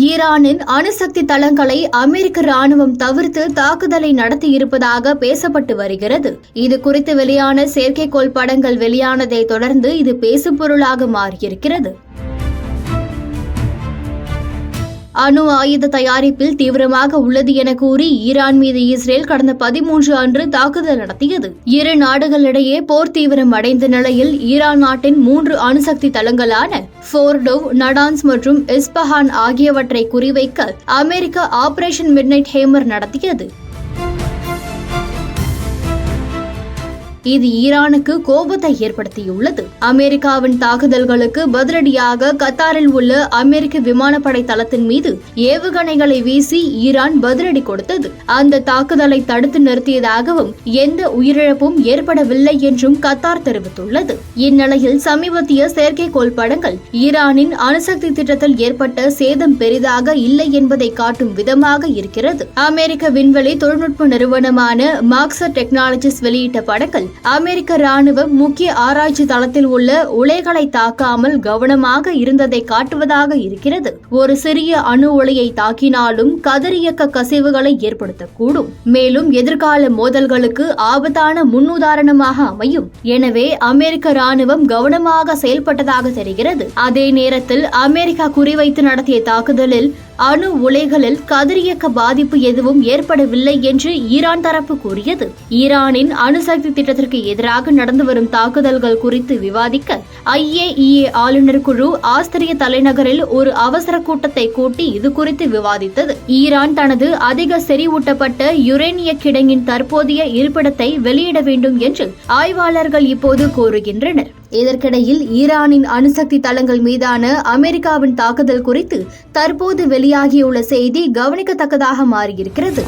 ஈரானின் அணுசக்தி தளங்களை அமெரிக்க ராணுவம் தவிர்த்து தாக்குதலை நடத்தியிருப்பதாக பேசப்பட்டு வருகிறது. இது குறித்து வெளியான செயற்கைக்கோள் படங்கள் வெளியானதை தொடர்ந்து இது பேசுபொருளாக மாறியிருக்கிறது. அணு ஆயுத தயாரிப்பில் தீவிரமாக உள்ளது என கூறி ஈரான் மீது இஸ்ரேல் கடந்த 13 அன்று தாக்குதல் நடத்தியது. இரு நாடுகளிடையே போர் தீவிரம் அடைந்த நிலையில் ஈரான் நாட்டின் 3 அணுசக்தி தளங்களான ஃபோர்டோவ், நடான்ஸ் மற்றும் இஸ்பஹான் ஆகியவற்றை குறிவைக்க அமெரிக்கா ஆபரேஷன் மிட்நைட் ஹேமர் நடத்தியது. இது ஈரானுக்கு கோபத்தை ஏற்படுத்தியுள்ளது. அமெரிக்காவின் தாக்குதல்களுக்கு பதிலடியாக கத்தாரில் உள்ள அமெரிக்க விமானப்படை தளத்தின் மீது ஏவுகணைகளை வீசி ஈரான் பதிலடி கொடுத்தது. அந்த தாக்குதலை தடுத்து நிறுத்தியதாகவும் எந்த உயிரிழப்பும் ஏற்படவில்லை என்றும் கத்தார் தெரிவித்துள்ளது. இந்நிலையில் சமீபத்திய செயற்கைக்கோள் படங்கள் ஈரானின் அணுசக்தி திட்டத்தில் ஏற்பட்ட சேதம் பெரிதாக இல்லை என்பதை காட்டும் விதமாக இருக்கிறது. அமெரிக்க விண்வெளி தொழில்நுட்ப நிறுவனமான மாக்ஸர் டெக்னாலஜிஸ் வெளியிட்ட படங்கள் அமெரிக்க ராணுவம் முக்கிய ஆராய்ச்சி தளத்தில் உள்ள உலைகளை தாக்காமல் கவனமாக இருந்ததை காட்டுவதாக இருக்கிறது. ஒரு சிறிய அணு உலையை தாக்கினாலும் கதிரியக்க கசிவுகளை ஏற்படுத்தக்கூடும், மேலும் எதிர்கால மோதல்களுக்கு ஆபத்தான முன்னுதாரணமாக அமையும். எனவே அமெரிக்க ராணுவம் கவனமாக செயல்பட்டதாக தெரிகிறது. அதே நேரத்தில் அமெரிக்கா குறிவைத்து நடத்திய தாக்குதலில் அணு உலைகளில் கதிரியக்க பாதிப்பு எதுவும் ஏற்படவில்லை என்று ஈரான் தரப்பு கூறியது. ஈரானின் அணுசக்தி திட்டத்திற்கு எதிராக நடந்து வரும் தாக்குதல்கள் குறித்து விவாதிக்க IAEA ஆளுநர் குழு ஆஸ்திரிய தலைநகரில் ஒரு அவசர கூட்டத்தை கூட்டி இது குறித்து விவாதித்தது. ஈரான் தனது அதிக செறிவூட்டப்பட்ட யுரேனிய கிடங்கின் தற்போதைய இருப்பிடத்தை வெளியிட வேண்டும் என்று ஆய்வாளர்கள் இப்போது கோருகின்றனர். இதற்கிடையில் ஈரானின் அணுசக்தி தளங்கள் மீதான அமெரிக்காவின் தாக்குதல் குறித்து தற்போது வெளியாகியுள்ள செய்தி கவனிக்கத்தக்கதாக மாறியிருக்கிறது.